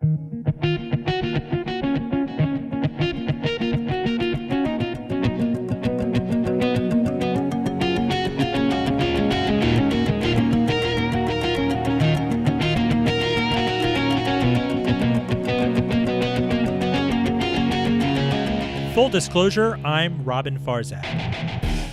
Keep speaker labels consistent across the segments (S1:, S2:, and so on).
S1: Full disclosure, I'm Robin Farzad.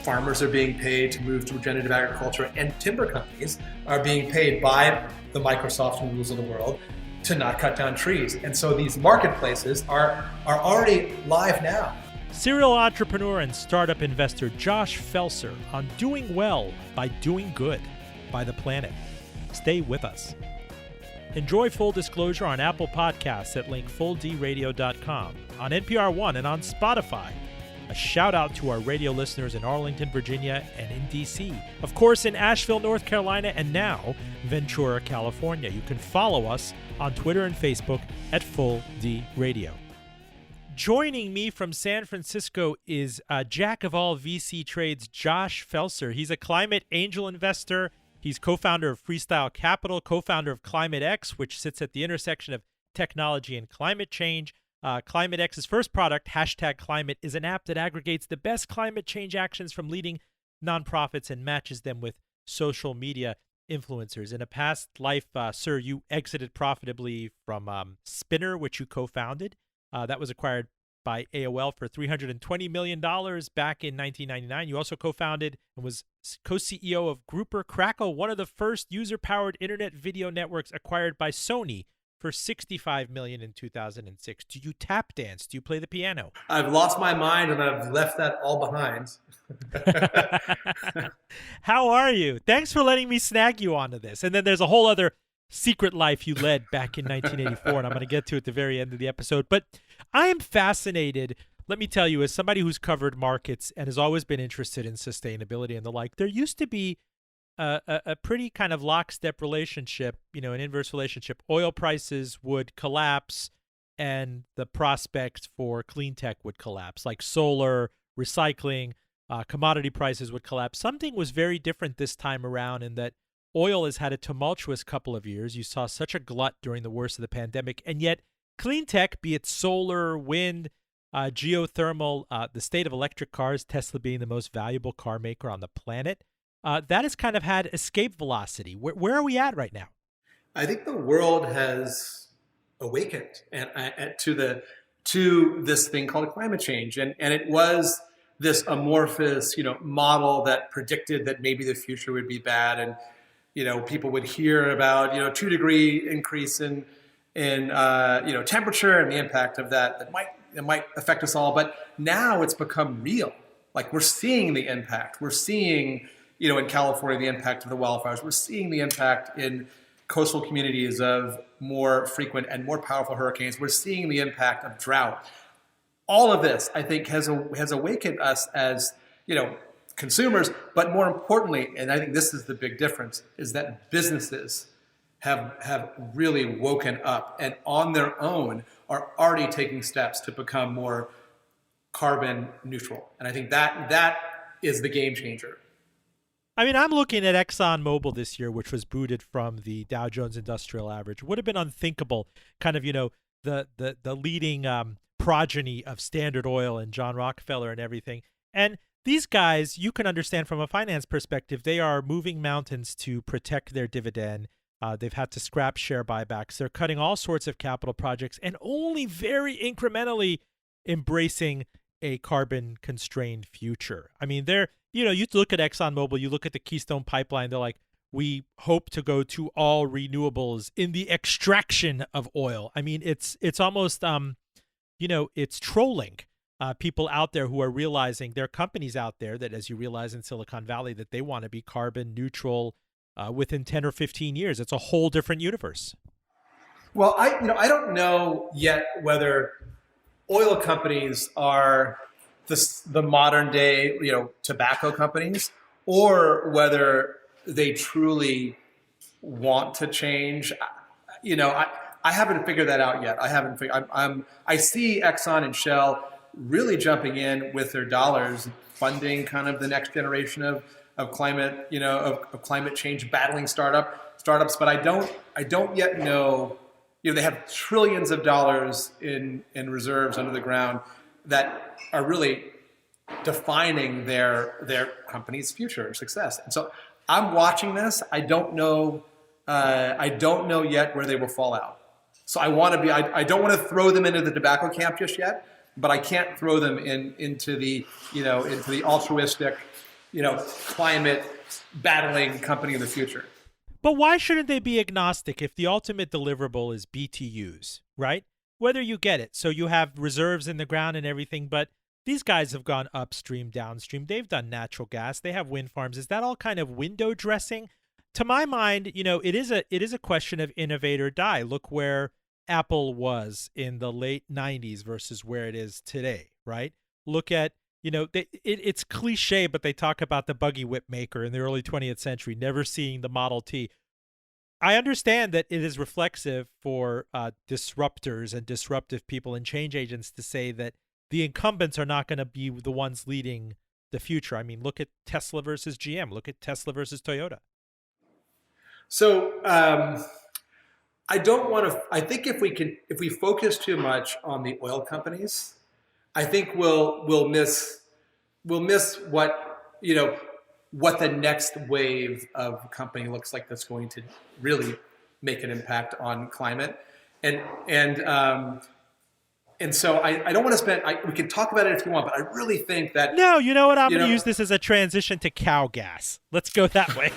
S2: Farmers are being paid to move to regenerative agriculture, and timber companies are being paid by the Microsoft and Googles of the world to not cut down trees. And so these marketplaces are already live now.
S1: Serial entrepreneur and startup investor Josh Felser on doing well by doing good by the planet. Stay with us. Enjoy Full Disclosure on Apple Podcasts at linkfulldradio.com, on NPR One, and on Spotify. A shout out to our radio listeners in Arlington, Virginia, and in D.C. Of course, in Asheville, North Carolina, and now Ventura, California. You can follow us on Twitter and Facebook at Full D Radio. Joining me from San Francisco is jack of all VC trades, Josh Felser. He's a climate angel investor. He's co-founder of Freestyle Capital, co-founder of Climate X, which sits at the intersection of technology and climate change. Climate X's first product, #Climate, is an app that aggregates the best climate change actions from leading nonprofits and matches them with social media influencers. In a past life, sir, you exited profitably from Spinner, which you co-founded. That was acquired by AOL for $320 million back in 1999. You also co-founded and was co-CEO of Grouper Crackle, one of the first user-powered internet video networks acquired by Sony for $65 million in 2006. Do you tap dance? Do you play the piano?
S2: I've lost my mind and I've left that all behind.
S1: How are you? Thanks for letting me snag you onto this. And then there's a whole other secret life you led back in 1984, and I'm going to get to at the very end of the episode. But I am fascinated, let me tell you, as somebody who's covered markets and has always been interested in sustainability and the like, there used to be a pretty kind of lockstep relationship, an inverse relationship. Oil prices would collapse and the prospects for clean tech would collapse, like solar, recycling, commodity prices would collapse. Something was very different this time around in that oil has had a tumultuous couple of years. You saw such a glut during the worst of the pandemic, and yet clean tech, be it solar, wind, geothermal, the state of electric cars, Tesla being the most valuable car maker on the planet, that has kind of had escape velocity. Where are we at right now?
S2: I think the world has awakened to this thing called climate change, and it was this amorphous, model that predicted that maybe the future would be bad, and people would hear about 2-degree increase in temperature and the impact of that might affect us all. But now it's become real. Like, we're seeing the impact. We're seeing in California the impact of the wildfires. We're seeing the impact in coastal communities of more frequent and more powerful hurricanes. We're seeing the impact of drought. All of this, I think, has awakened us as consumers, but more importantly, and I think this is the big difference, is that businesses have really woken up and on their own are already taking steps to become more carbon neutral. And I think that is the game changer.
S1: I mean, I'm looking at ExxonMobil this year, which was booted from the Dow Jones Industrial Average. Would have been unthinkable, kind of, the leading progeny of Standard Oil and John Rockefeller and everything. And these guys, you can understand from a finance perspective, they are moving mountains to protect their dividend. They've had to scrap share buybacks. They're cutting all sorts of capital projects and only very incrementally embracing a carbon-constrained future. I mean, you look at ExxonMobil, you look at the Keystone Pipeline, they're like, we hope to go to all renewables in the extraction of oil. I mean, it's almost, it's trolling. People out there who are realizing, there are companies out there that, as you realize in Silicon Valley, that they want to be carbon neutral within 10 or 15 years. It's a whole different universe.
S2: Well, I don't know yet whether oil companies are the modern day, tobacco companies, or whether they truly want to change. I haven't figured that out yet. I see Exxon and Shell really jumping in with their dollars, funding kind of the next generation of climate, of climate change battling startups. But I don't yet know, they have trillions of dollars in reserves under the ground that are really defining their company's future and success. And so I'm watching this. I don't know yet where they will fall out. So I don't want to throw them into the tobacco camp just yet, but I can't throw them into the altruistic, climate battling company of the future.
S1: But why shouldn't they be agnostic if the ultimate deliverable is BTUs, right? Whether you get it. So you have reserves in the ground and everything, but these guys have gone upstream, downstream. They've done natural gas. They have wind farms. Is that all kind of window dressing? To my mind, it is a question of innovate or die. Look where Apple was in the late 90s versus where it is today, right? Look at, it's cliche, but they talk about the buggy whip maker in the early 20th century, never seeing the Model T. I understand that it is reflexive for disruptors and disruptive people and change agents to say that the incumbents are not going to be the ones leading the future. I mean, look at Tesla versus GM. Look at Tesla versus Toyota.
S2: So I don't want to. I think if we focus too much on the oil companies, I think we'll miss what the next wave of company looks like that's going to really make an impact on climate. And so I don't want to spend. We can talk about it if you want, but I really think that
S1: no. You know what? I'm going to use this as a transition to cow gas. Let's go that way,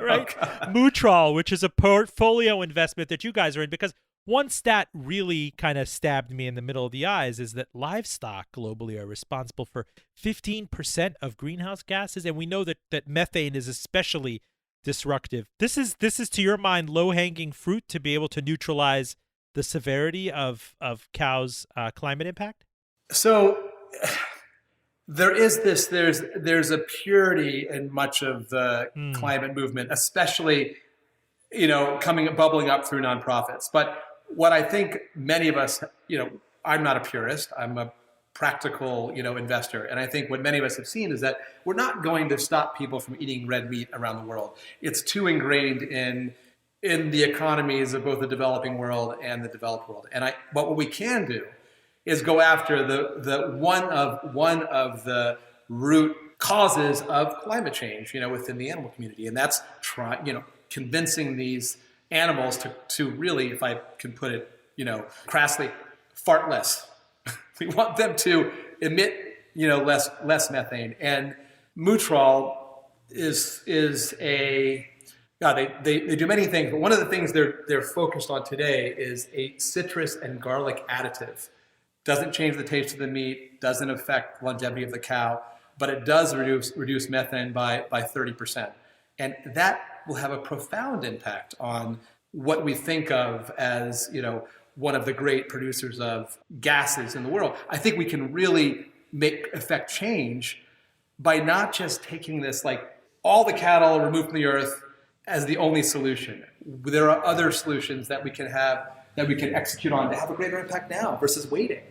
S1: right? Oh, Mutual, which is a portfolio investment that you guys are in, because one stat really kind of stabbed me in the middle of the eyes is that livestock globally are responsible for 15% of greenhouse gases, and we know that methane is especially disruptive. This is to your mind low-hanging fruit to be able to neutralize the severity of cows' climate impact? So
S2: there's a purity in much of the climate movement, especially bubbling up through nonprofits. But what I think many of us, I'm not a purist. I'm a practical, investor. And I think what many of us have seen is that we're not going to stop people from eating red meat around the world. It's too ingrained in the economies of both the developing world and the developed world. But what we can do is go after the one of the root causes of climate change, within the animal community. And that's convincing these animals to really, if I can put it, crassly, fart less. We want them to emit, less methane. And Mutual is a they do many things, but one of the things they're focused on today is a citrus and garlic additive. Doesn't change the taste of the meat, doesn't affect longevity of the cow, but it does reduce methane by 30%. And that will have a profound impact on what we think of as, one of the great producers of gases in the world. I think we can really affect change by not just taking this, like all the cattle removed from the earth as the only solution. There are other solutions that we can execute on to have a greater impact now versus waiting.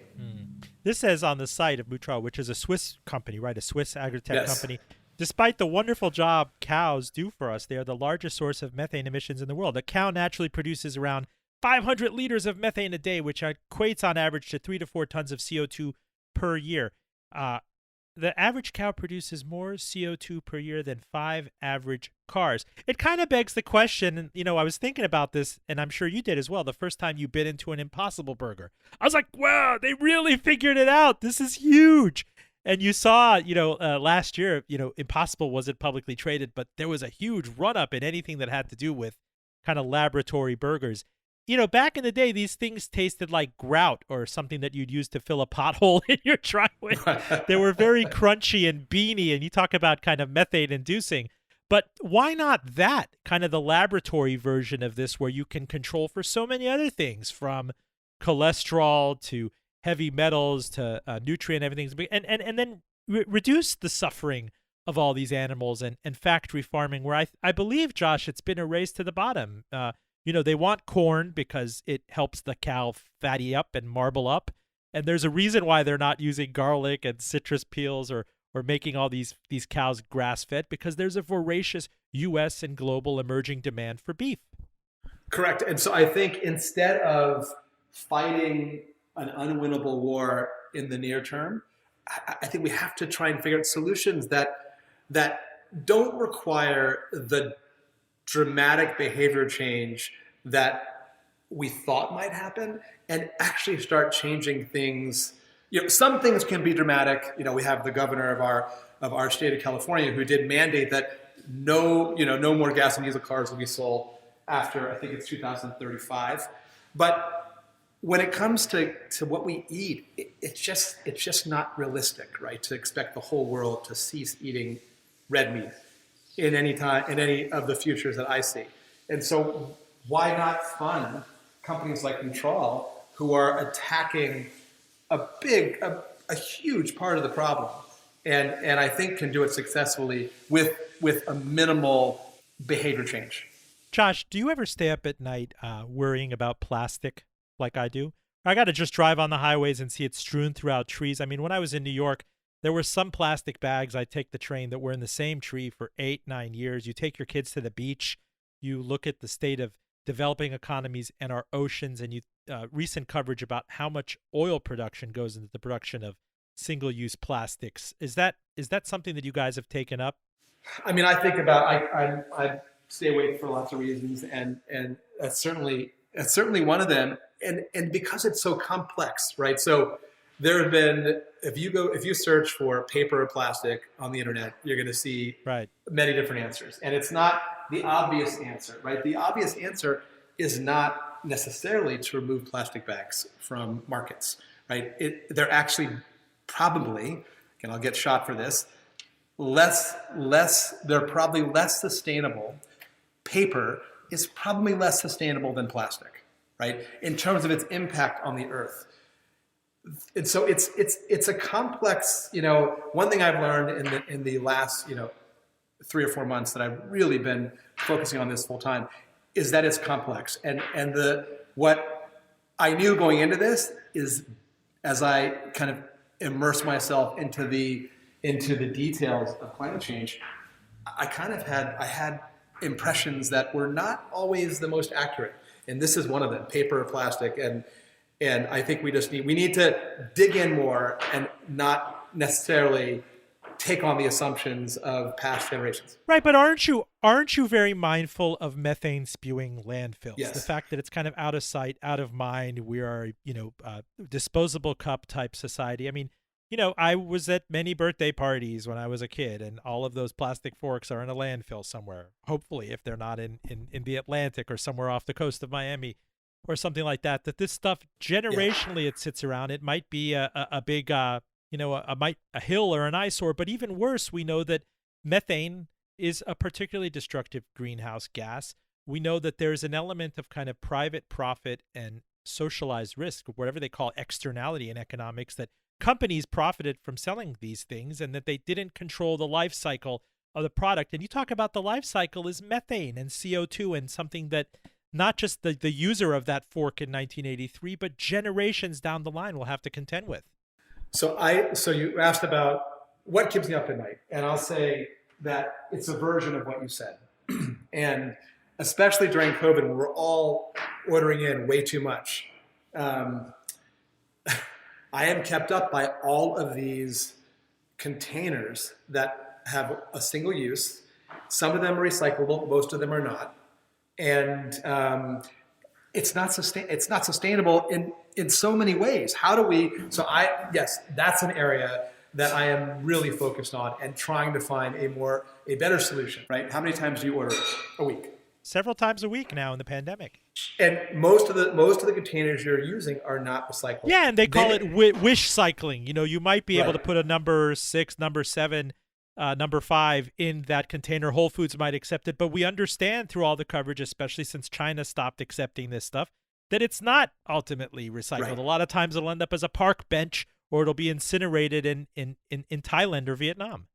S1: This says on the site of Mutual, which is a Swiss company, right? A Swiss agri-tech company. Despite the wonderful job cows do for us, they are the largest source of methane emissions in the world. A cow naturally produces around 500 liters of methane a day, which equates on average to 3 to 4 tons of CO2 per year. The average cow produces more CO2 per year than 5 average cars. It kind of begs the question, and I was thinking about this, and I'm sure you did as well, the first time you bit into an Impossible Burger. I was like, wow, they really figured it out. This is huge. And you saw, last year, Impossible wasn't publicly traded, but there was a huge run-up in anything that had to do with kind of laboratory burgers. Back in the day, these things tasted like grout or something that you'd use to fill a pothole in your driveway. They were very crunchy and beany, and you talk about kind of methane inducing. But why not that, kind of the laboratory version of this, where you can control for so many other things, from cholesterol to heavy metals to nutrient everything, and then reduce the suffering of all these animals and factory farming, where I believe, Josh, it's been a race to the bottom. They want corn because it helps the cow fatty up and marble up. And there's a reason why they're not using garlic and citrus peels or making all these cows grass-fed, because there's a voracious U.S. and global emerging demand for beef.
S2: Correct. And so I think instead of fighting an unwinnable war in the near term, I think we have to try and figure out solutions that don't require the dramatic behavior change that we thought might happen, and actually start changing things. Some things can be dramatic. We have the governor of our state of California who did mandate that no more gas and diesel cars will be sold after, I think it's 2035. But when it comes to what we eat, it's just not realistic, right? To expect the whole world to cease eating red meat in any of the futures that I see. And so why not fund companies like Neutral who are attacking a huge part of the problem, and I think can do it successfully with a minimal behavior change.
S1: Josh, do you ever stay up at night worrying about plastic like I do? I got to just drive on the highways and see it strewn throughout trees. I mean, when I was in New York, there were some plastic bags. I take the train that were in the same tree for 8-9 years. You take your kids to the beach. You look at the state of developing economies and our oceans, and you recent coverage about how much oil production goes into the production of single-use plastics. Is that something that you guys have taken up?
S2: I mean, I think about I stay awake for lots of reasons, and that's certainly one of them. And because it's so complex, right? So there have been, if you search for paper or plastic on the internet, you're going to see many different answers, and it's not the obvious answer, right? The obvious answer is not necessarily to remove plastic bags from markets, right? They're actually probably, and I'll get shot for this, they're probably less sustainable. Paper is probably less sustainable than plastic, right? In terms of its impact on the earth. And so it's a complex, one thing I've learned in the last, 3 or 4 months that I've really been focusing on this full time is that it's complex. And what I knew going into this is, as I kind of immerse myself into the details of climate change, I had impressions that were not always the most accurate. And this is one of them, paper or plastic. And I think we need to dig in more and not necessarily take on the assumptions of past generations.
S1: Right, but aren't you very mindful of methane spewing landfills?
S2: Yes.
S1: The fact that it's kind of out of sight, out of mind. We are, disposable cup type society. I mean, I was at many birthday parties when I was a kid, and all of those plastic forks are in a landfill somewhere. Hopefully, if they're not in the Atlantic or somewhere off the coast of Miami or something like that, that this stuff generationally it sits around. It might be a big, a hill or an eyesore, but even worse, we know that methane is a particularly destructive greenhouse gas. We know that there's an element of kind of private profit and socialized risk, whatever they call externality in economics, that companies profited from selling these things and that they didn't control the life cycle of the product. And you talk about the life cycle is methane and CO2, and something that not just the user of that fork in 1983, but generations down the line will have to contend with.
S2: So you asked about what keeps me up at night, and I'll say that it's a version of what you said. And especially during COVID, when we're all ordering in way too much, I am kept up by all of these containers that have a single use. Some of them are recyclable, most of them are not. And it's not sustainable in so many ways. How do we? Yes, that's an area that I am really focused on and trying to find a better solution. Right? How many times do you order a week?
S1: Several times a week now in the pandemic.
S2: And most of the containers you're using are not recyclable.
S1: Yeah, and they call it wish cycling. You might be able to put a number 6, number 7, number 5 in that container. Whole Foods might accept it, but we understand through all the coverage, especially since China stopped accepting this stuff, that it's not ultimately recycled. Right. A lot of times it'll end up as a park bench, or it'll be incinerated in Thailand or Vietnam.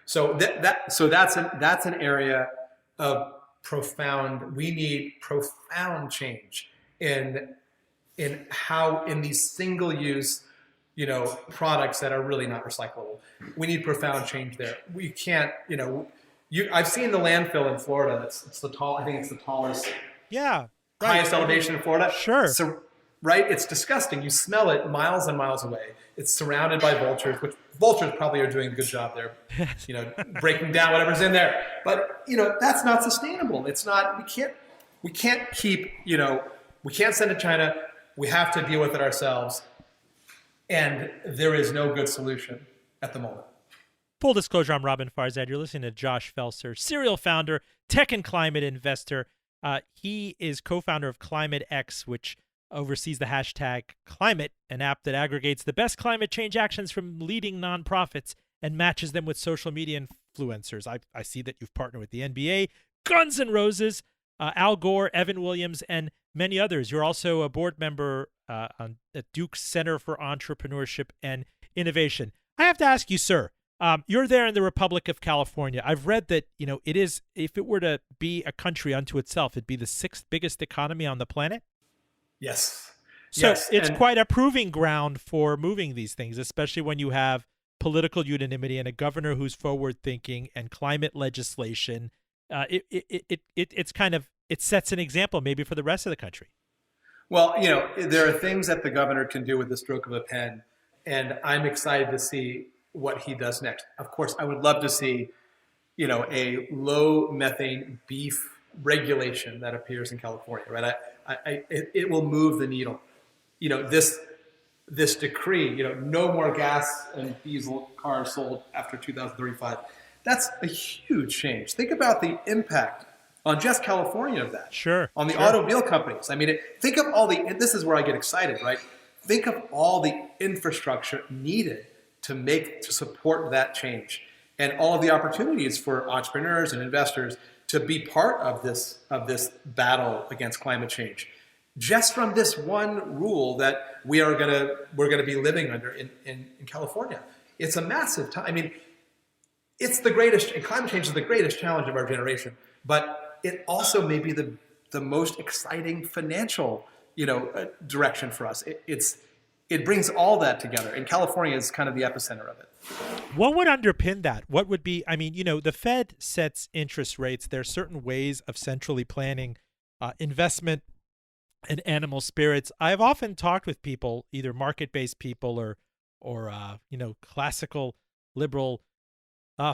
S2: So that's an area of we need profound change in these single use products that are really not recyclable. We need profound change there. We can't, I've seen the landfill in Florida. I think it's the tallest
S1: Yeah. Right.
S2: Highest elevation in Florida.
S1: Sure.
S2: So, right? It's disgusting. You smell it miles and miles away. It's surrounded by vultures, which vultures probably are doing a good job there, breaking down whatever's in there. But, that's not sustainable. It's not, we can't keep, we can't send to China. We have to deal with it ourselves. And there is no good solution at the moment.
S1: Full disclosure, I'm Robin Farzad. You're listening to Josh Felser, serial founder, tech and climate investor. He is co-founder of Climate X, which oversees the hashtag Climate, an app that aggregates the best climate change actions from leading nonprofits and matches them with social media influencers. I see that you've partnered with the NBA, Guns N' Roses, Al Gore, Evan Williams, and many others. You're also a board member at Duke's Center for Entrepreneurship and Innovation. I have to ask you, sir, you're there in the Republic of California. I've read that, it is, if it were to be a country unto itself, it'd be the 6th biggest economy on the planet.
S2: Yes.
S1: So
S2: yes.
S1: It's quite a proving ground for moving these things, especially when you have political unanimity and a governor who's forward thinking and climate legislation. It sets an example maybe for the rest of the country.
S2: Well, there are things that the governor can do with the stroke of a pen, and I'm excited to see what he does next. Of course, I would love to see, a low methane beef regulation that appears in California, right? It will move the needle. This decree, no more gas and diesel cars sold after 2035. That's a huge change. Think about the impact on just California of that.
S1: Sure.
S2: On the automobile companies. I mean, think of this is where I get excited, right? Think of all the infrastructure needed to support that change, and all of the opportunities for entrepreneurs and investors to be part of this battle against climate change, just from this one rule that we're gonna be living under in California. It's a massive time. I mean, it's the greatest, and climate change is the greatest challenge of our generation, but it also may be the most exciting financial direction for us. It brings all that together, and California is kind of the epicenter of it.
S1: What would underpin that? What would be, the Fed sets interest rates. There are certain ways of centrally planning investment and animal spirits. I've often talked with people, either market-based people or classical liberal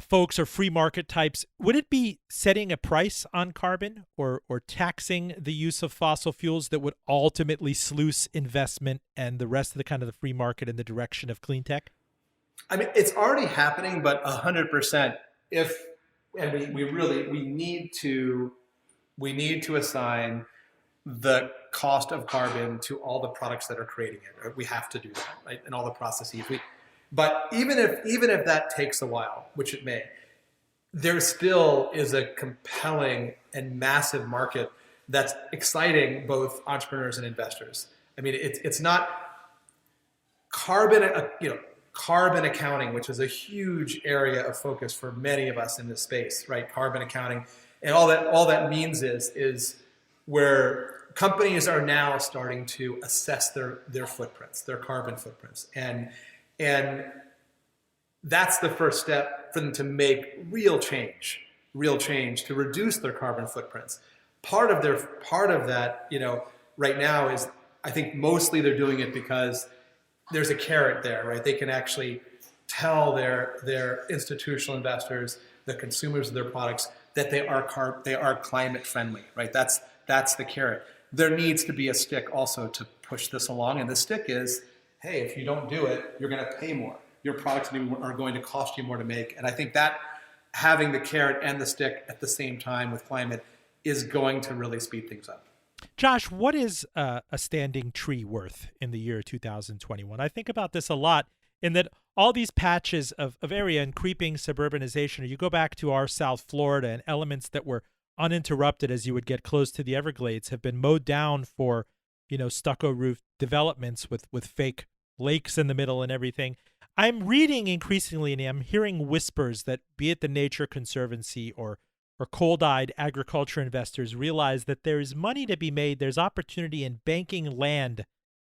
S1: folks or free market types. Would it be setting a price on carbon or taxing the use of fossil fuels that would ultimately sluice investment and the rest of the kind of the free market in the direction of clean tech?
S2: I mean, it's already happening, but 100%. We need to assign the cost of carbon to all the products that are creating it. Right? We have to do that, right? And all the processes. But even if that takes a while, which it may, there still is a compelling and massive market that's exciting both entrepreneurs and investors. I mean, it's not carbon, carbon accounting, which is a huge area of focus for many of us in this space, right? Carbon accounting, and all that means is where companies are now starting to assess their footprints, their carbon footprints, and that's the first step for them to make real change to reduce their carbon footprints. Part of that, right now is, I think mostly they're doing it because there's a carrot there, right? They can actually tell their institutional investors, the consumers of their products, that they are climate friendly, right? That's the carrot. There needs to be a stick also to push this along, and the stick is, hey, if you don't do it, you're going to pay more. Your products are going to cost you more to make. And I think that having the carrot and the stick at the same time with climate is going to really speed things up.
S1: Josh, what is a standing tree worth in the year 2021? I think about this a lot in that all these patches of area and creeping suburbanization, or you go back to our South Florida, and elements that were uninterrupted as you would get close to the Everglades have been mowed down for, stucco roof developments with fake lakes in the middle and everything. I'm reading increasingly, and I'm hearing whispers that, be it the Nature Conservancy or cold-eyed agriculture investors, realize that there is money to be made. There's opportunity in banking land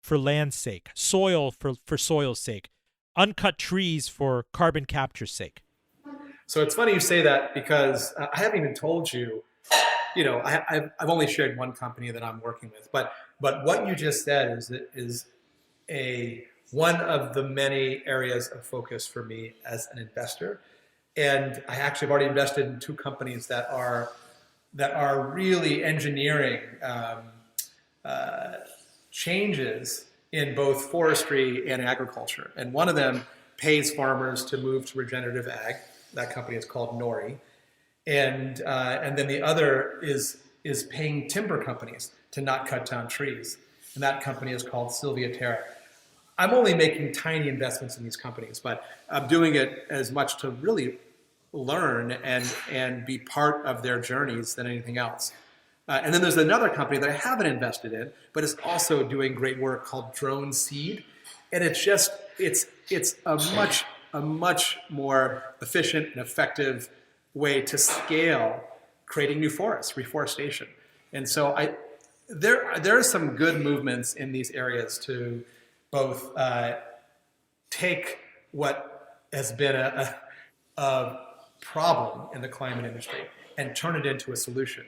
S1: for land's sake, soil for soil's sake, uncut trees for carbon capture's sake.
S2: So it's funny you say that, because I haven't even told you I've only shared one company that I'm working with, but what you just said is one of the many areas of focus for me as an investor. And I actually have already invested in two companies that are really engineering changes in both forestry and agriculture. And one of them pays farmers to move to regenerative ag. That company is called Nori. And then the other is paying timber companies to not cut down trees. And that company is called Sylvia Terra. I'm only making tiny investments in these companies, but I'm doing it as much to really learn and be part of their journeys than anything else. And then there's another company that I haven't invested in, but is also doing great work called Drone Seed. And it's a much more efficient and effective way to scale creating new forests, reforestation. And so there are some good movements in these areas to both take what has been a problem in the climate industry and turn it into a solution.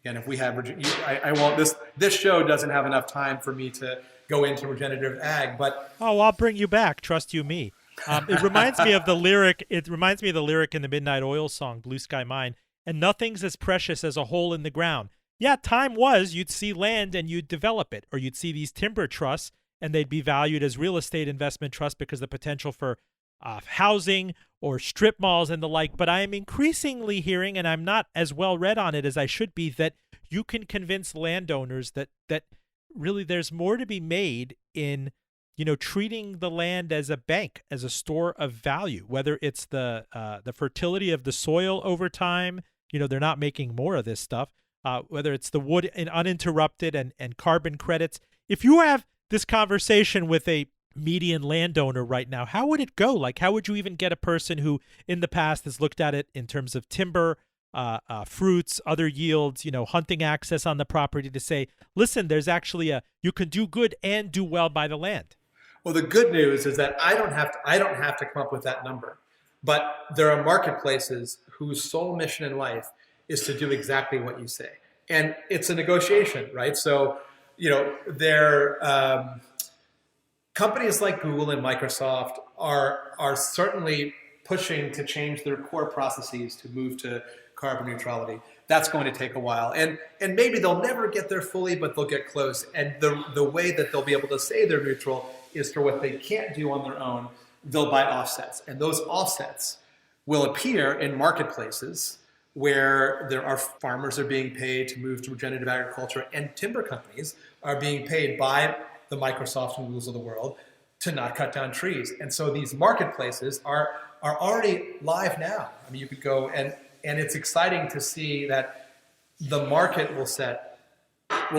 S2: Again, if we have, I won't. This show doesn't have enough time for me to go into regenerative ag, but
S1: I'll bring you back. Trust you, me. It reminds me of the lyric. It reminds me of the lyric in the Midnight Oil song, "Blue Sky Mine." And nothing's as precious as a hole in the ground. Yeah, time was you'd see land and you'd develop it, or you'd see these timber trusts and they'd be valued as real estate investment trusts because the potential for housing or strip malls and the like. But I am increasingly hearing, and I'm not as well read on it as I should be, that you can convince landowners that really there's more to be made in treating the land as a bank, as a store of value, whether it's the fertility of the soil over time. They're not making more of this stuff, whether it's the wood and uninterrupted and carbon credits. If you have this conversation with a median landowner right now, how would it go? Like, how would you even get a person who in the past has looked at it in terms of timber, fruits, other yields, hunting access on the property to say, listen, there's actually you can do good and do well by the land?
S2: Well, the good news is that I don't have to come up with that number, but there are marketplaces whose sole mission in life is to do exactly what you say, and it's a negotiation, right? So, companies like Google and Microsoft are certainly pushing to change their core processes to move to carbon neutrality. That's going to take a while, and maybe they'll never get there fully, but they'll get close. And the way that they'll be able to say they're neutral is for what they can't do on their own. They'll buy offsets, and those offsets will appear in marketplaces where there are farmers are being paid to move to regenerative agriculture, and timber companies are being paid by the Microsoft and Googles of the world to not cut down trees. And so these marketplaces are already live now. I mean, you could go and it's exciting to see that the market will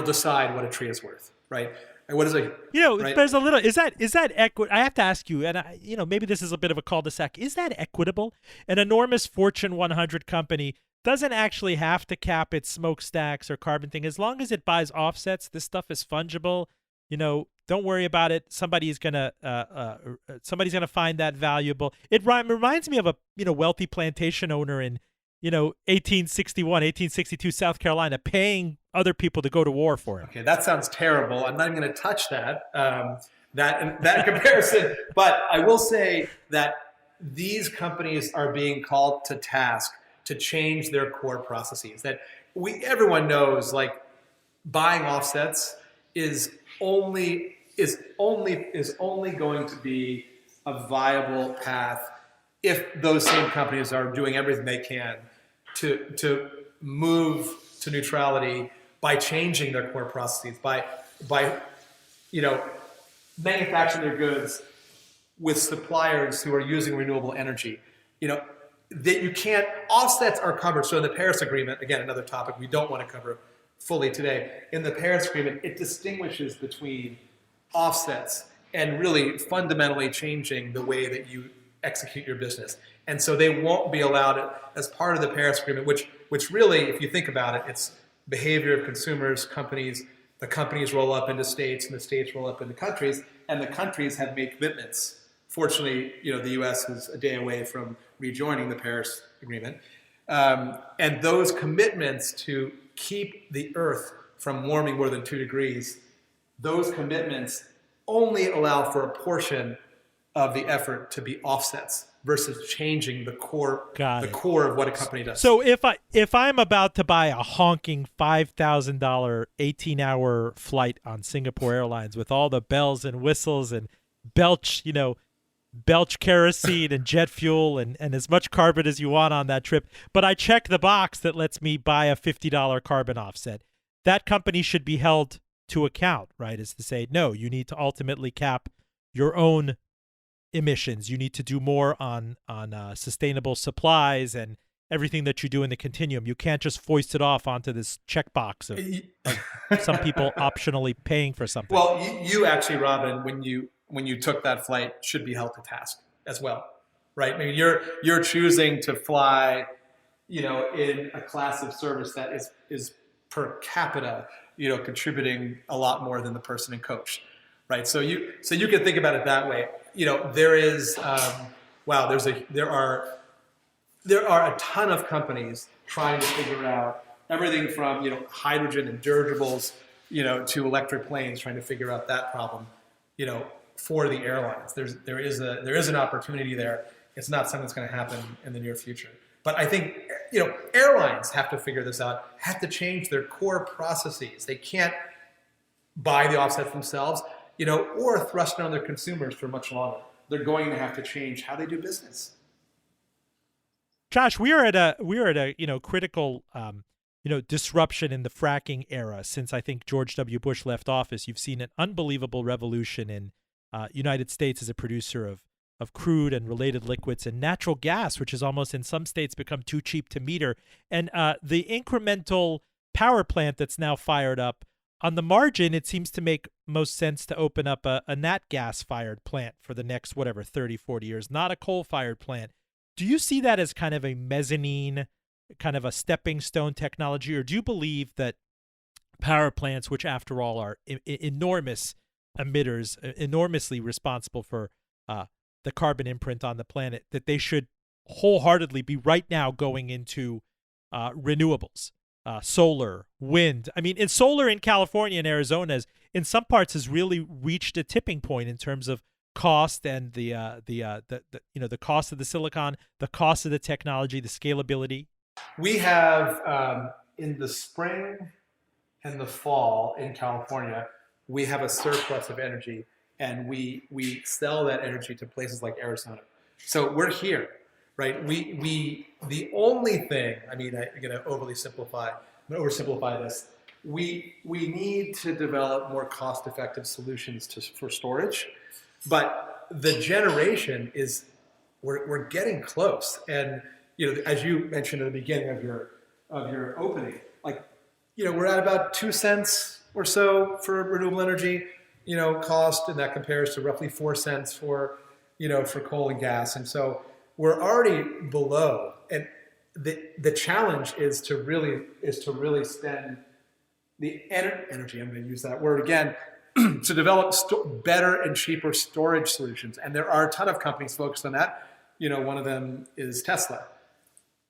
S2: decide what a tree is worth, right? And what is it? Right?
S1: There's a little, is that equitable? I have to ask you, and maybe this is a bit of a cul-de-sac. Is that equitable? An enormous Fortune 100 company doesn't actually have to cap its smokestacks or carbon thing. As long as it buys offsets, this stuff is fungible. Don't worry about it. Somebody's gonna find that valuable. It reminds me of a wealthy plantation owner in 1861, 1862 South Carolina, paying other people to go to war for him.
S2: Okay, that sounds terrible. I'm not even going to touch that that comparison. But I will say that these companies are being called to task to change their core processes. That everyone knows, like, buying offsets is only going to be a viable path if those same companies are doing everything they can to move to neutrality by changing their core processes, by manufacturing their goods with suppliers who are using renewable energy. That you can't, offsets are covered. So in the Paris Agreement, again, another topic we don't want to cover fully today, in the Paris Agreement, it distinguishes between offsets and really fundamentally changing the way that you execute your business. And so they won't be allowed as part of the Paris Agreement, which really, if you think about it, it's behavior of consumers, companies. The companies roll up into states, and the states roll up into countries, and the countries have made commitments. Fortunately, the U.S. is a day away from rejoining the Paris Agreement. And those commitments to keep the Earth from warming more than 2 degrees, those commitments only allow for a portion of the effort to be offsets versus changing the core of what a company does.
S1: So if I'm about to buy a honking $5,000 18-hour flight on Singapore Airlines with all the bells and whistles and belch kerosene and jet fuel and as much carbon as you want on that trip, but I check the box that lets me buy a $50 carbon offset, that company should be held to account, right? Is to say, no, you need to ultimately cap your own emissions. You need to do more on sustainable supplies and everything that you do in the continuum. You can't just foist it off onto this checkbox of some people optionally paying for something.
S2: Well, you actually, Robin, when you took that flight, should be held to task as well, right? I mean, you're choosing to fly, in a class of service that is per capita, contributing a lot more than the person in coach, right? So you can think about it that way. There is, there are a ton of companies trying to figure out everything from, hydrogen and dirigibles, to electric planes, trying to figure out that problem, for the airlines. There is an opportunity there. It's not something that's going to happen in the near future. But I think, airlines have to figure this out, have to change their core processes. They can't buy the offset themselves, or thrust it on their consumers for much longer. They're going to have to change how they do business.
S1: Josh, we are at a critical disruption in the fracking era since I think George W. Bush left office. You've seen an unbelievable revolution in United States as a producer of crude and related liquids, and natural gas, which has almost in some states become too cheap to meter. And the incremental power plant that's now fired up, on the margin, it seems to make most sense to open up a nat gas-fired plant for the next, 30, 40 years, not a coal-fired plant. Do you see that as kind of a mezzanine, kind of a stepping stone technology, or do you believe that power plants, which after all are enormous emitters, enormously responsible for the carbon imprint on the planet, that they should wholeheartedly be right now going into renewables? Solar, wind. I mean, in solar in California and Arizona, in some parts, has really reached a tipping point in terms of cost and the cost of the silicon, the cost of the technology, the scalability.
S2: We have in the spring and the fall in California, we have a surplus of energy, and we sell that energy to places like Arizona. So we're here. Right, the only thing, I'm going to oversimplify this. We need to develop more cost-effective solutions for storage, but the generation is we're getting close. And as you mentioned at the beginning of your opening, we're at about 2 cents or so for renewable energy, cost, and that compares to roughly 4 cents for coal and gas, and so we're already below, and the challenge is to really spend the energy. I'm going to use that word again to develop better and cheaper storage solutions, and there are a ton of companies focused on that. One of them is Tesla.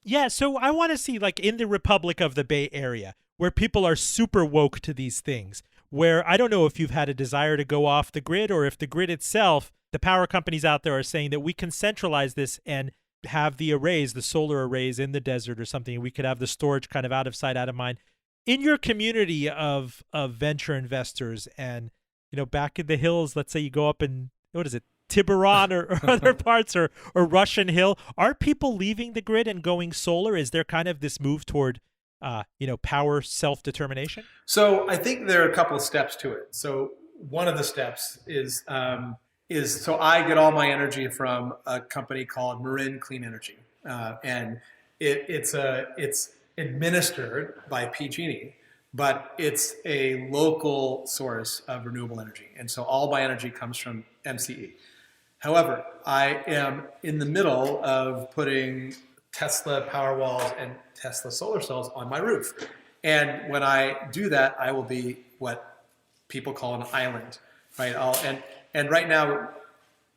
S1: Yeah, so I want to see, in the Republic of the Bay Area, where people are super woke to these things, where I don't know if you've had a desire to go off the grid, or if the grid itself, the power companies out there are saying that we can centralize this and have the arrays, the solar arrays in the desert or something. We could have the storage kind of out of sight, out of mind. In your community of venture investors and, back in the hills, let's say you go up in, Tiburon or other parts or Russian Hill, are people leaving the grid and going solar? Is there kind of this move toward, power self-determination?
S2: So I think there are a couple of steps to it. So one of the steps is so I get all my energy from a company called Marin Clean Energy, and it's administered by PG&E, but it's a local source of renewable energy, and so all my energy comes from MCE. However, I am in the middle of putting Tesla Powerwalls and Tesla solar cells on my roof, and when I do that, I will be what people call an island, right? And right now,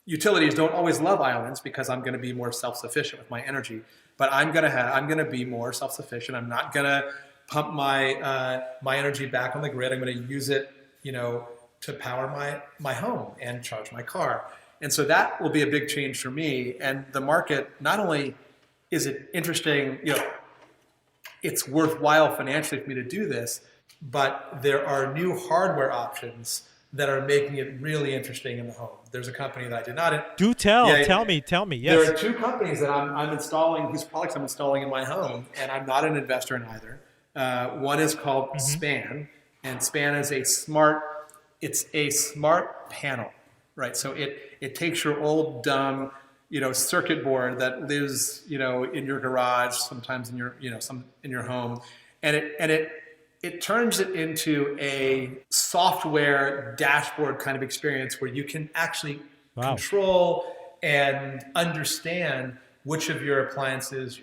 S2: utilities don't always love islands because I'm going to be more self-sufficient with my energy. But I'm going to be more self-sufficient. I'm not going to pump my energy back on the grid. I'm going to use it, to power my home and charge my car. And so that will be a big change for me. And the market, not only is it interesting, it's worthwhile financially for me to do this, but there are new hardware options that are making it really interesting in the home. There's a company that I did not.
S1: Do tell. Yeah, tell me. Yes.
S2: There are two companies that I'm installing, whose products I'm installing in my home, and I'm not an investor in either. One is called Span, and Span is a smart panel, right? So it takes your old dumb, circuit board that lives, in your garage, sometimes in your, in your home, and it turns it into a software dashboard kind of experience where you can actually control and understand which of your appliances,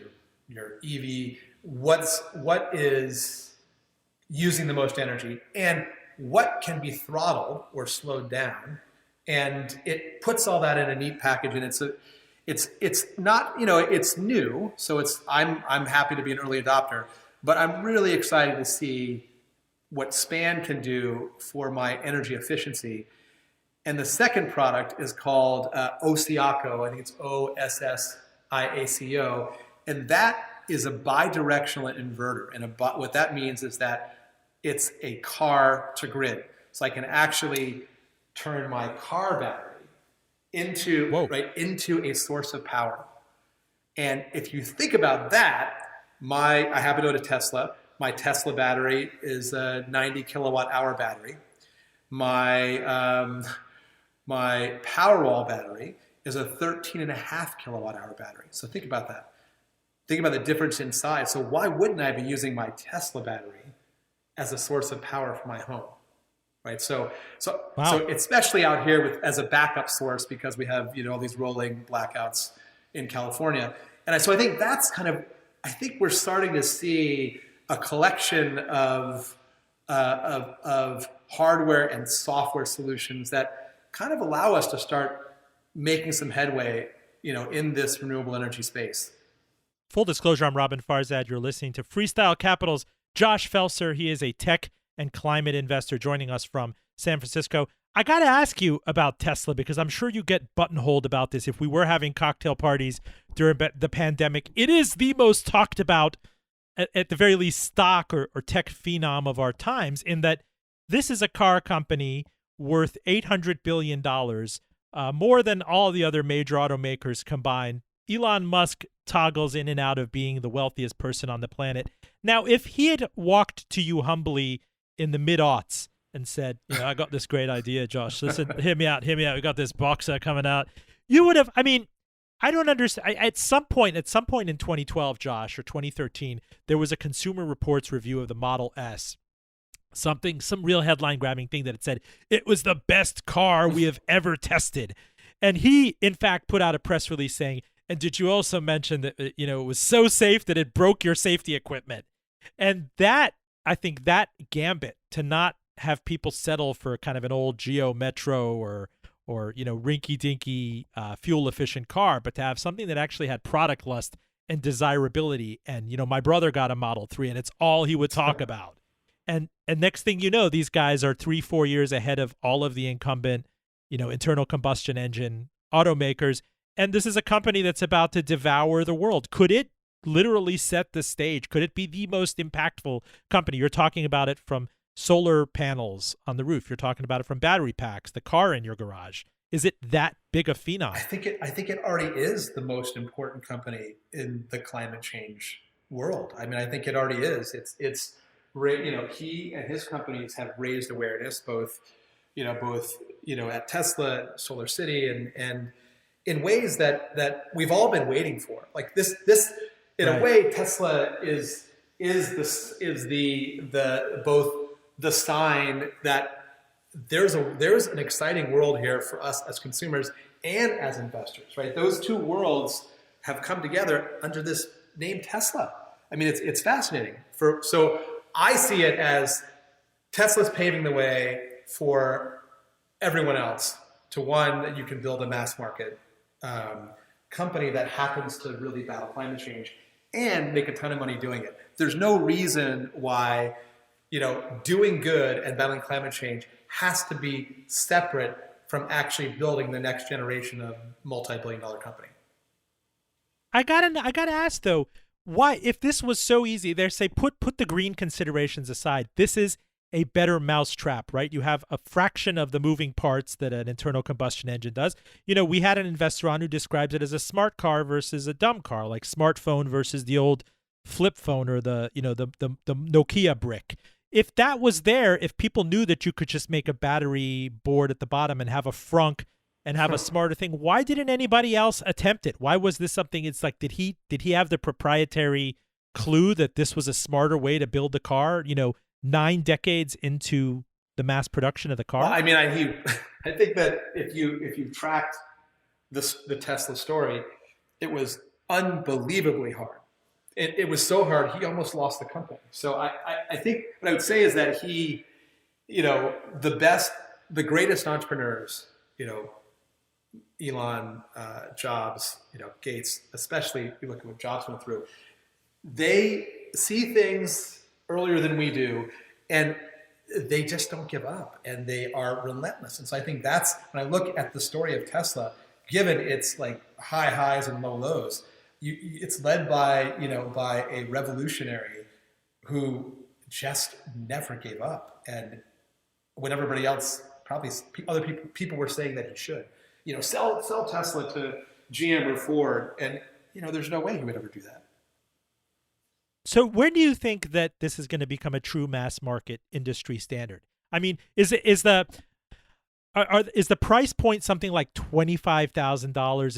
S2: your EV, what is using the most energy and what can be throttled or slowed down. And it puts all that in a neat package, and it's not, it's new, so I'm happy to be an early adopter, but I'm really excited to see what Span can do for my energy efficiency. And the second product is called Ossiaco. I think it's Ossiaco, and that is a bidirectional inverter. And what that means is that it's a car to grid, so I can actually turn my car battery into a source of power. And if you think about that, I happen to go to Tesla. My Tesla battery is a 90 kilowatt hour battery. My Powerwall battery is a 13.5 kilowatt hour battery. So think about that. Think about the difference in size. So why wouldn't I be using my Tesla battery as a source of power for my home? Right. So especially out here as a backup source, because we have, all these rolling blackouts in California. And so I think that's I think we're starting to see a collection of hardware and software solutions that kind of allow us to start making some headway, in this renewable energy space.
S1: Full disclosure, I'm Robin Farzad. You're listening to Freestyle Capital's Josh Felser. He is a tech and climate investor joining us from San Francisco. I got to ask you about Tesla, because I'm sure you get buttonholed about this. If we were having cocktail parties during the pandemic, it is the most talked about, at the very least, stock or tech phenom of our times, in that this is a car company worth $800 billion, more than all the other major automakers combined. Elon Musk toggles in and out of being the wealthiest person on the planet. Now, if he had walked to you humbly in the mid-aughts and said, I got this great idea, Josh, listen, hear me out. We got this Boxer coming out. You would have, I don't understand. At some point in 2012, Josh, or 2013, there was a Consumer Reports review of the Model S. Some real headline-grabbing thing that it said, it was the best car we have ever tested. And he, in fact, put out a press release saying, and did you also mention that, it was so safe that it broke your safety equipment? And I think that gambit, to not have people settle for kind of an old Geo Metro or rinky-dinky fuel-efficient car, but to have something that actually had product lust and desirability. And, my brother got a Model 3, and it's all he would talk about. And next thing you know, these guys are 3-4 years ahead of all of the incumbent, internal combustion engine automakers. And this is a company that's about to devour the world. Could it literally set the stage? Could it be the most impactful company? You're talking about it from solar panels on the roof. You're talking about it from battery packs, the car in your garage. Is it that big a phenom?
S2: I think it already is the most important company in the climate change world. I think it already is. It's he and his companies have raised awareness both at Tesla, Solar City, and in ways that we've all been waiting for. Like this in a way, Tesla is the both the sign that there's an exciting world here for us as consumers and as investors, right? Those two worlds have come together under this name Tesla. It's fascinating. So I see it as Tesla's paving the way for everyone else to one that you can build a mass market company that happens to really battle climate change and make a ton of money doing it. there's no reason why, doing good and battling climate change has to be separate from actually building the next generation of multi-billion-dollar company.
S1: I gotta ask though, why, if this was so easy, they say put the green considerations aside. This is a better mousetrap, right? You have a fraction of the moving parts that an internal combustion engine does. We had an investor on who describes it as a smart car versus a dumb car, like smartphone versus the old flip phone or the Nokia brick. If that was there, if people knew that you could just make a battery board at the bottom and have a frunk and have a smarter thing, why didn't anybody else attempt it? Why was this something? It's like, did he have the proprietary clue that this was a smarter way to build the car, 9 decades into the mass production of the car?
S2: Well, I mean, I think that if you tracked the Tesla story, it was unbelievably hard. It was so hard, he almost lost the company. So I think what I would say is that he, the greatest entrepreneurs, Elon, Jobs, Gates, especially if you look at what Jobs went through, they see things earlier than we do, and they just don't give up, and they are relentless. And so I think that's, when I look at the story of Tesla, given its like high highs and low lows, it's led by by a revolutionary who just never gave up, and when everybody else, probably other people were saying that he should, sell Tesla to GM or Ford, and there's no way he would ever do that.
S1: So when do you think that this is going to become a true mass market industry standard? I mean, is the price point something like $25,000?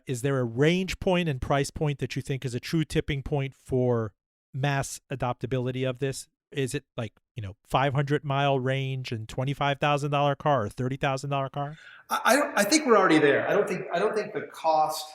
S1: Is there a range point and price point that you think is a true tipping point for mass adoptability of this? Is it like 500-mile range and $25,000 car or $30,000 car?
S2: I think we're already there. I don't think the cost.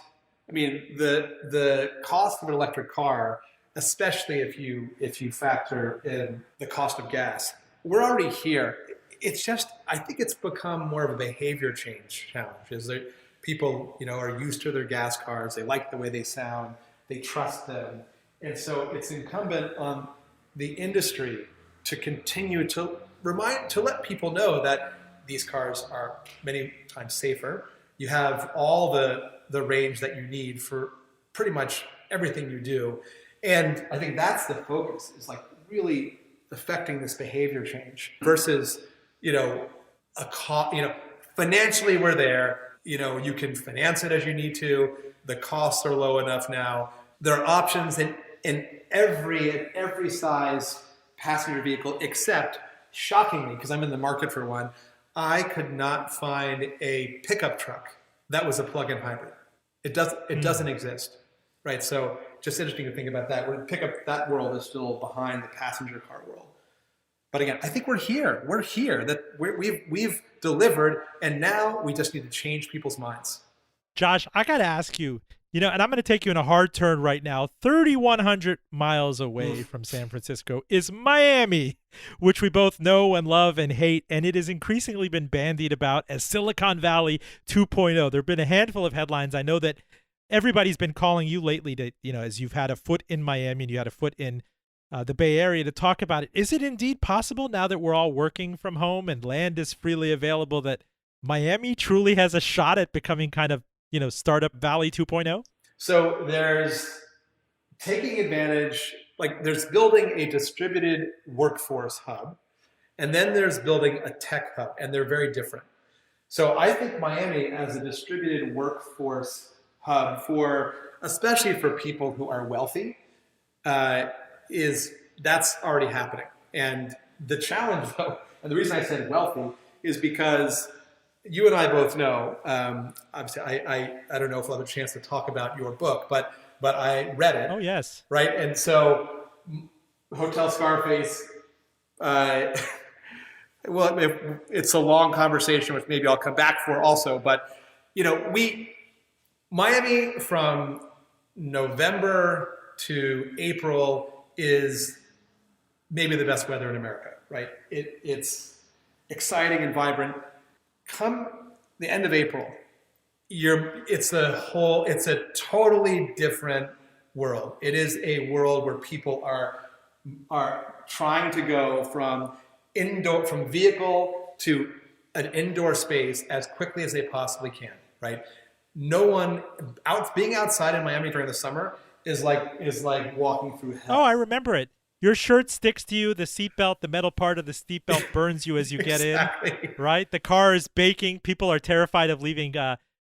S2: I mean, the cost of an electric car, especially if you factor in the cost of gas, we're already here. It's just, I think it's become more of a behavior change challenge. Is that people, are used to their gas cars. They like the way they sound. They trust them. And so it's incumbent on the industry to continue to let people know that these cars are many times safer. You have all the range that you need for pretty much everything you do. And I think that's the focus, is like really affecting this behavior change versus, financially we're there, you can finance it as you need to. The costs are low enough now. There are options in every size passenger vehicle, except, shockingly, because I'm in the market for one, I could not find a pickup truck that was a plug-in hybrid. It doesn't exist, right? So just interesting to think about that. That world is still behind the passenger car world. But again, I think we're here. We're here. That we've delivered, and now we just need to change people's minds.
S1: Josh, I got to ask you, and I'm going to take you in a hard turn right now. 3,100 miles away from San Francisco is Miami, which we both know and love and hate, and it has increasingly been bandied about as Silicon Valley 2.0. There have been a handful of headlines. I know that everybody's been calling you lately to, as you've had a foot in Miami and you had a foot in the Bay Area, to talk about it. Is it indeed possible, now that we're all working from home and land is freely available, that Miami truly has a shot at becoming kind of, Startup Valley 2.0?
S2: So there's taking advantage, there's building a distributed workforce hub, and then there's building a tech hub, and they're very different. So I think Miami as a distributed workforce hub especially for people who are wealthy, that's already happening. And the challenge, though, and the reason I said wealthy, is because you and I both know, obviously I don't know if we'll have a chance to talk about your book, but I read it.
S1: Oh, yes.
S2: Right? And so Hotel Scarface, well, it's a long conversation, which maybe I'll come back for also, but, Miami from November to April is maybe the best weather in America, right? It's exciting and vibrant. Come the end of April, it's a totally different world. It is a world where people are are trying to go from vehicle to an indoor space as quickly as they possibly can, right? No one being outside in Miami during the summer is like walking through hell.
S1: Oh, I remember it. Your shirt sticks to you. The seatbelt, the metal part of the seatbelt burns you as you get
S2: Exactly.
S1: in. Right? The car is baking. People are terrified of leaving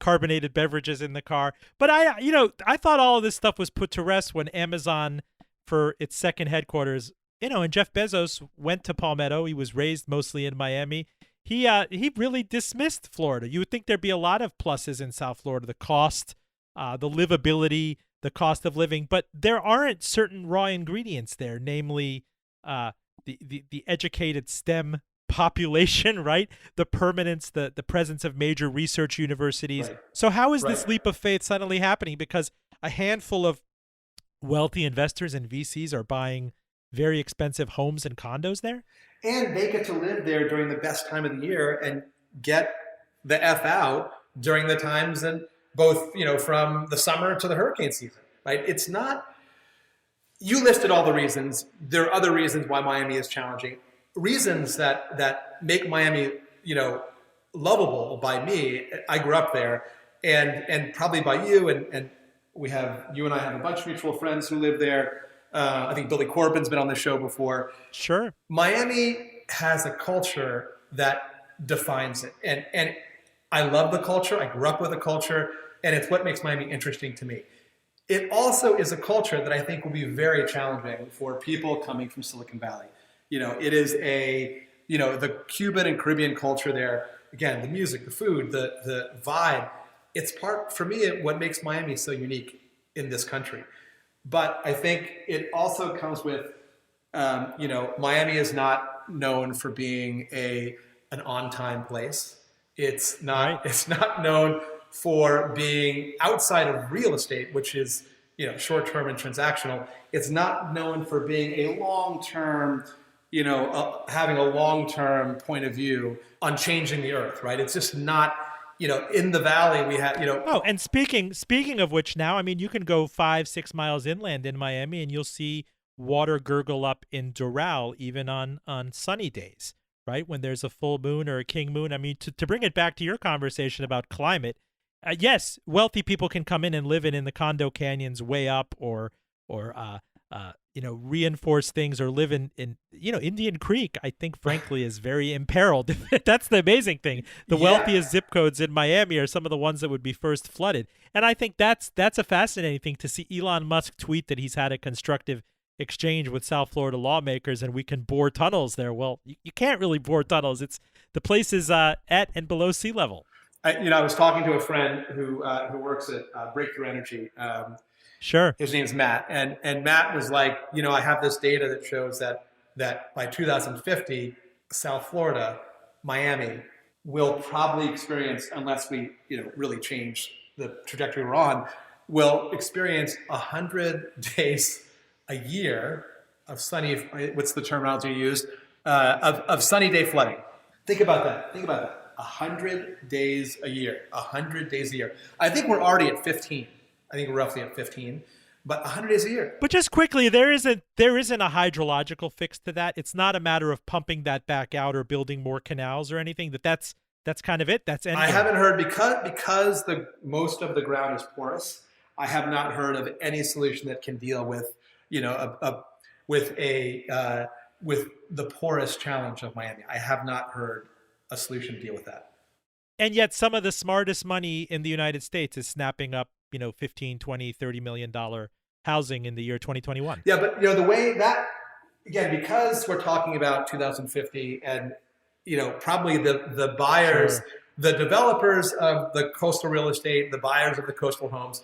S1: carbonated beverages in the car. But I thought all of this stuff was put to rest when Amazon, for its second headquarters, and Jeff Bezos went to Palmetto. He was raised mostly in Miami. He really dismissed Florida. You would think there'd be a lot of pluses in South Florida: the cost, the livability, the cost of living, but there aren't certain raw ingredients there, namely the educated STEM population, right? The permanence, the presence of major research universities.
S2: Right.
S1: So how is this leap of faith suddenly happening? Because a handful of wealthy investors and VCs are buying very expensive homes and condos there?
S2: And they get to live there during the best time of the year and get the F out during the times and both, from the summer to the hurricane season, right? It's not, you listed all the reasons. There are other reasons why Miami is challenging. Reasons that make Miami, lovable by me. I grew up there, and probably by you, and you and I have a bunch of mutual friends who live there. I think Billy Corbin's been on the show before.
S1: Sure.
S2: Miami has a culture that defines it. And I love the culture. I grew up with the culture, and it's what makes Miami interesting to me. It also is a culture that I think will be very challenging for people coming from Silicon Valley. It is the Cuban and Caribbean culture there. Again, the music, the food, the vibe. It's for me, what makes Miami so unique in this country. But I think it also comes with, Miami is not known for being an on-time place. It's not. Right. It's not known for being outside of real estate, which is short-term and transactional. It's not known for being a long-term, having a long-term point of view on changing the earth. Right? It's just not. In the valley we have,
S1: Oh, and speaking of which, now, I mean, you can go 5-6 miles inland in Miami, and you'll see water gurgle up in Doral, even on sunny days, right? When there's a full moon or a king moon. I mean, to bring it back to your conversation about climate, yes, wealthy people can come in and live in the condo canyons way up, or reinforce things, or live in Indian Creek, I think, frankly, is very imperiled. That's the amazing thing. The wealthiest zip codes in Miami are some of the ones that would be first flooded. And I think that's a fascinating thing to see Elon Musk tweet that he's had a constructive exchange with South Florida lawmakers and we can bore tunnels there. Well, you can't really bore tunnels. The place is at and below sea level.
S2: I was talking to a friend who works at Breakthrough Energy.
S1: Sure.
S2: His name's Matt. And Matt was like, I have this data that shows that by 2050, South Florida, Miami, will probably experience, unless we really change the trajectory we're on, will experience 100 days a year of sunny, what's the terminology used, of sunny day flooding. Think about that. 100 days a year. 100 days a year. I think we're already at 15. I think we're roughly at 15, but 100 days a year.
S1: But just quickly, there isn't a hydrological fix to that. It's not a matter of pumping that back out or building more canals or anything. That's kind of it. That's endgame.
S2: I haven't heard because most of the ground is porous. I have not heard of any solution that can deal with with the porous challenge of Miami. I have not heard a solution to deal with that.
S1: And yet some of the smartest money in the United States is snapping up, $15, $20, $30 million housing in the year 2021.
S2: Yeah, but the way that, again, because we're talking about 2050 and, probably the buyers, sure, the developers of the coastal real estate, the buyers of the coastal homes,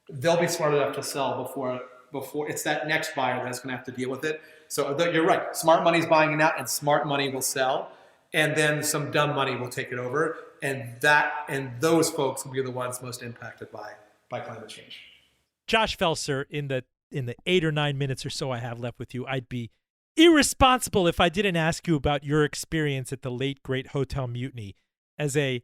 S2: they'll be smart enough to sell before it's that next buyer that's going to have to deal with it. So you're right. Smart money's buying it out, and smart money will sell. And then some dumb money will take it over. And those folks will be the ones most impacted by climate change.
S1: Josh Felser, in the 8 or 9 minutes or so I have left with you, I'd be irresponsible if I didn't ask you about your experience at the late great Hotel Mutiny as it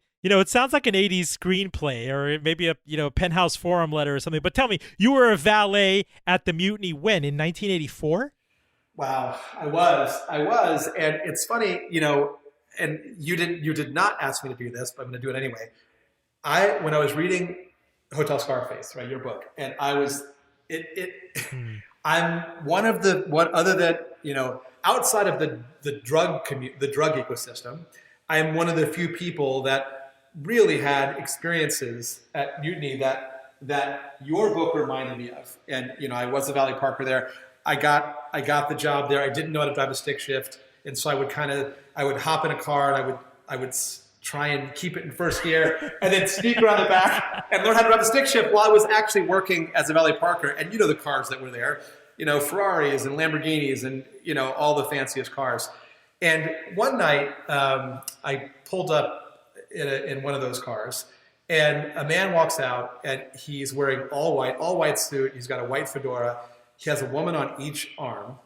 S1: sounds like an 80s screenplay or maybe a Penthouse Forum letter or something. But tell me, you were a valet at the Mutiny when? In 1984?
S2: Wow, I was, and it's funny, and you did not ask me to do this, but I'm going to do it anyway. When I was reading Hotel Scarface, right, your book, and I was,
S1: Hmm.
S2: I'm one of the what other than outside of the drug ecosystem, I am one of the few people that really had experiences at Mutiny that your book reminded me of. And I was a Valley Parker there. I got the job there. I didn't know how to drive a stick shift, and so I would hop in a car and I would try and keep it in first gear and then sneak around the back and learn how to drive a stick shift while I was actually working as a Valley Parker. And the cars that were there, Ferraris and Lamborghinis and all the fanciest cars. And one night I pulled up in one of those cars, and a man walks out, and he's wearing all white suit. He's got a white fedora. He has a woman on each arm.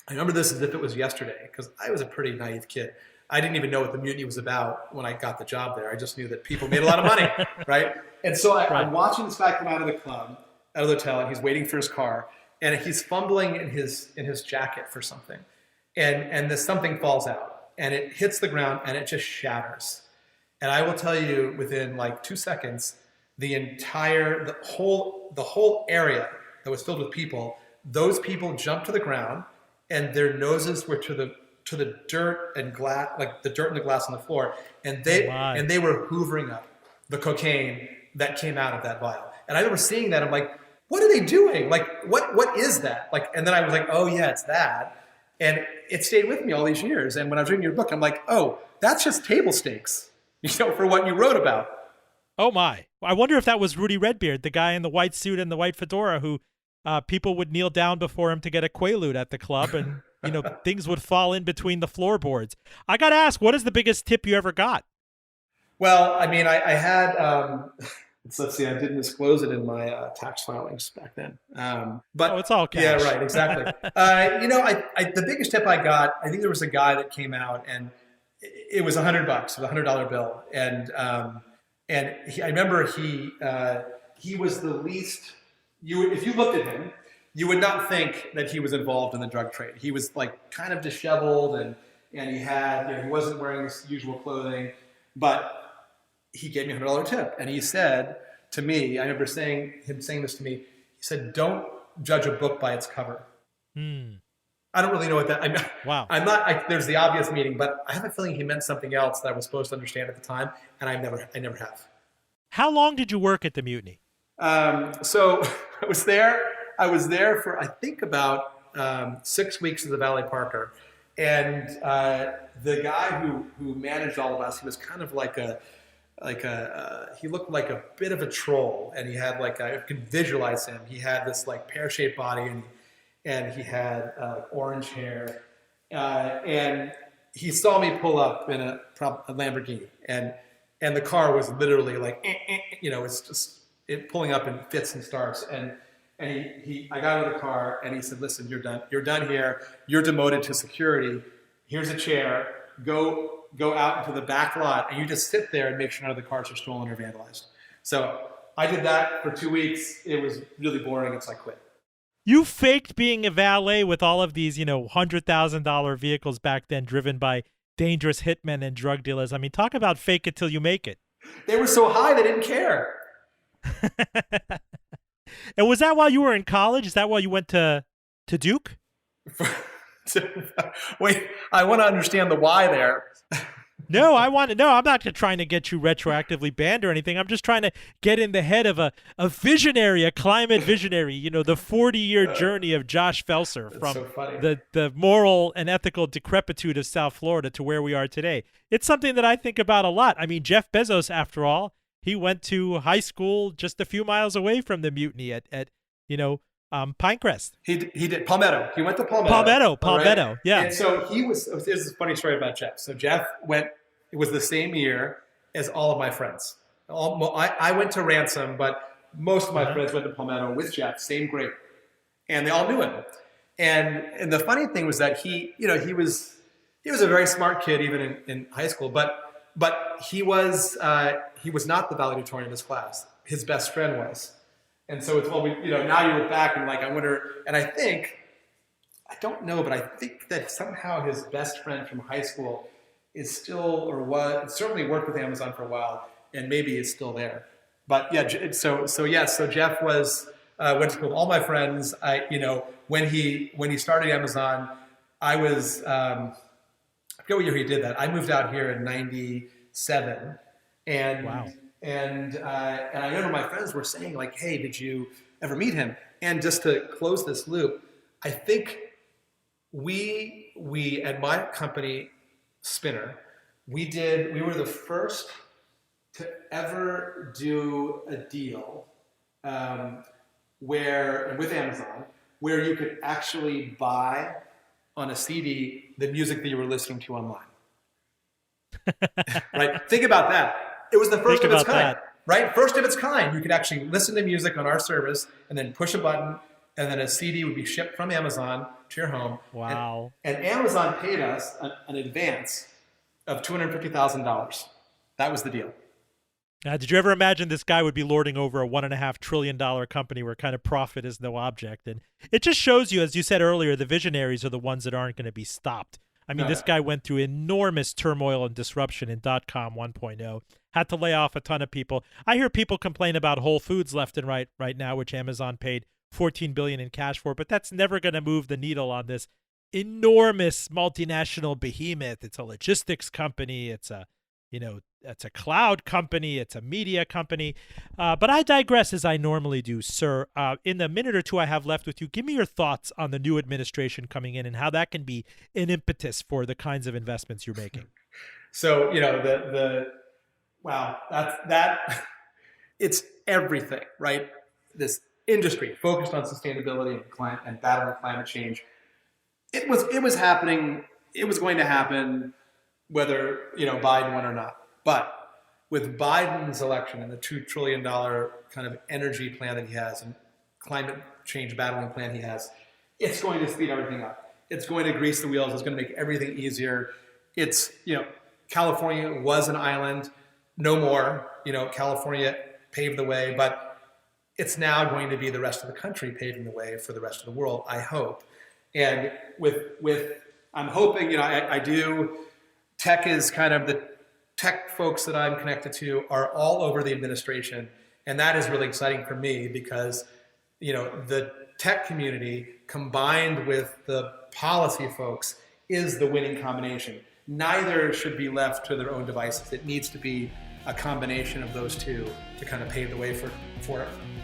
S2: I remember this as if it was yesterday because I was a pretty naive kid. I didn't even know what the Mutiny was about when I got the job there. I just knew that people made a lot of money, right? And so I'm watching this guy come out of the club, out of the hotel, and he's waiting for his car, and he's fumbling in his jacket for something, and this something falls out, and it hits the ground, and it just shatters. And I will tell you, within like 2 seconds, the whole area that was filled with people, those people jumped to the ground, and their noses were to the dirt and glass, like the dirt and the glass on the floor, and they were hoovering up the cocaine that came out of that vial. And I remember seeing that. I'm like, what are they doing? Like, what is that? Like, and then I was like, oh yeah, it's that. And it stayed with me all these years. And when I was reading your book, I'm like, oh, that's just table stakes, for what you wrote about.
S1: Oh my! I wonder if that was Rudy Redbeard, the guy in the white suit and the white fedora, who people would kneel down before him to get a Quaalude at the club, and things would fall in between the floorboards. I got to ask, what is the biggest tip you ever got?
S2: Well, I mean, I had, let's see, I didn't disclose it in my tax filings back then. But
S1: it's all cash.
S2: Yeah, right, exactly. The biggest tip I got, I think there was a guy that came out, and it was $100, it was a $100 bill. And I remember he was the least, if you looked at him, you would not think that he was involved in the drug trade. He was like kind of disheveled, and he had, he wasn't wearing his usual clothing, but he gave me a $100 tip. And he said to me, I remember him saying this to me, he said, don't judge a book by its cover. I don't really know what that,
S1: wow.
S2: I'm not, there's the obvious meaning, but I have a feeling he meant something else that I was supposed to understand at the time. And I never have.
S1: How long did you work at the Mutiny?
S2: So I was there for, I think, about 6 weeks as a Valley Parker. And the guy who managed all of us, he was kind of he looked like a bit of a troll, and he had I could visualize him. He had this pear-shaped body, and he had orange hair, and he saw me pull up in a Lamborghini, and the car was literally it's just pulling up in fits and starts, and I got out of the car, and he said, listen, you're done here, you're demoted to security, here's a chair, go out into the back lot, and you just sit there and make sure none of the cars are stolen or vandalized. So I did that for 2 weeks. It was really boring, and so I quit.
S1: You faked being a valet with all of these, $100,000 vehicles back then driven by dangerous hitmen and drug dealers. I mean, talk about fake it till you make it.
S2: They were so high, they didn't care.
S1: And was that while you were in college? Is that while you went to Duke?
S2: Wait, I want to understand the why there.
S1: No, I'm not trying to get you retroactively banned or anything. I'm just trying to get in the head of a visionary, a climate visionary, the 40-year journey of Josh Felser from the moral and ethical decrepitude of South Florida to where we are today. It's something that I think about a lot. I mean, Jeff Bezos, after all, he went to high school just a few miles away from the Mutiny at Pinecrest.
S2: He did Palmetto. He went to Palmetto.
S1: Palmetto. Right? Yeah.
S2: And so there's a funny story about Jeff. So Jeff it was the same year as all of my friends. I went to Ransom, but most of my friends went to Palmetto with Jeff, same grade. And they all knew him. And the funny thing was that he was a very smart kid even in high school, but he was not the valedictorian of his class. His best friend was. And so it's now you look back and I wonder, and I think I don't know, but I think that somehow his best friend from high school is still, or was, certainly worked with Amazon for a while, and maybe is still there. But yeah, so Jeff was went to school with all my friends. When he started Amazon, I was I forget what year he did that. I moved out here in '97, and
S1: wow.
S2: And I remember my friends were saying like, "Hey, did you ever meet him?" And just to close this loop, I think we at my company, Spinner, we were the first to ever do a deal with Amazon where you could actually buy on a CD the music that you were listening to online. Right? Think about that. It was the first of its kind. Right? First of its kind. You could actually listen to music on our service and then push a button, and then a CD would be shipped from Amazon to your home.
S1: Wow.
S2: And Amazon paid us an advance of $250,000. That was the deal.
S1: Now, did you ever imagine this guy would be lording over a $1.5 trillion company where kind of profit is no object? And it just shows you, as you said earlier, the visionaries are the ones that aren't going to be stopped. I mean, this guy went through enormous turmoil and disruption in .com 1.0, had to lay off a ton of people. I hear people complain about Whole Foods left and right now, which Amazon paid $14 billion in cash for, but that's never going to move the needle on this enormous multinational behemoth. It's a logistics company. It's a cloud company. It's a media company. But I digress, as I normally do, sir. In the minute or two I have left with you, give me your thoughts on the new administration coming in and how that can be an impetus for the kinds of investments you're making.
S2: So, it's everything, right? This industry focused on sustainability and battling climate change. It was happening. It was going to happen, whether Biden won or not. But with Biden's election and the $2 trillion kind of energy plan that he has and climate change battling plan he has, it's going to speed everything up. It's going to grease the wheels. It's going to make everything easier. It's, California was an island, no more. California paved the way, but it's now going to be the rest of the country paving the way for the rest of the world, I hope. And I'm hoping, I do, tech is kind of the tech folks that I'm connected to are all over the administration. And that is really exciting for me because, the tech community combined with the policy folks is the winning combination. Neither should be left to their own devices. It needs to be a combination of those two to kind of pave the way for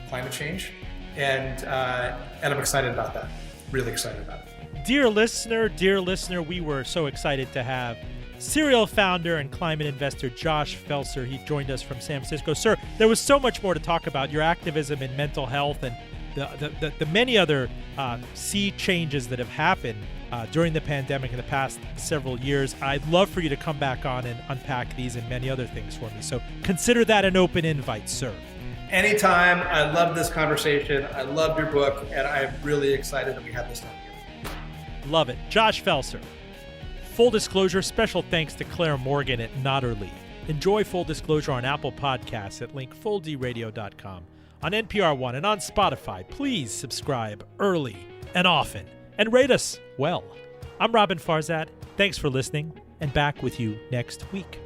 S2: climate change. And I'm excited about that. Really excited about it.
S1: Dear listener, we were so excited to have serial founder and climate investor Josh Felser. He joined us from San Francisco. Sir, there was so much more to talk about, your activism in mental health and the many other sea changes that have happened during the pandemic in the past several years. I'd love for you to come back on and unpack these and many other things for me. So consider that an open invite, sir.
S2: Anytime. I love this conversation. I loved your book, and I'm really excited that we had this time here.
S1: Love it. Josh Felser. Full disclosure, special thanks to Claire Morgan at Notterly. Enjoy Full Disclosure on Apple Podcasts at linkfulldradio.com, on NPR One, and on Spotify. Please subscribe early and often, and rate us well. I'm Robin Farzad. Thanks for listening, and back with you next week.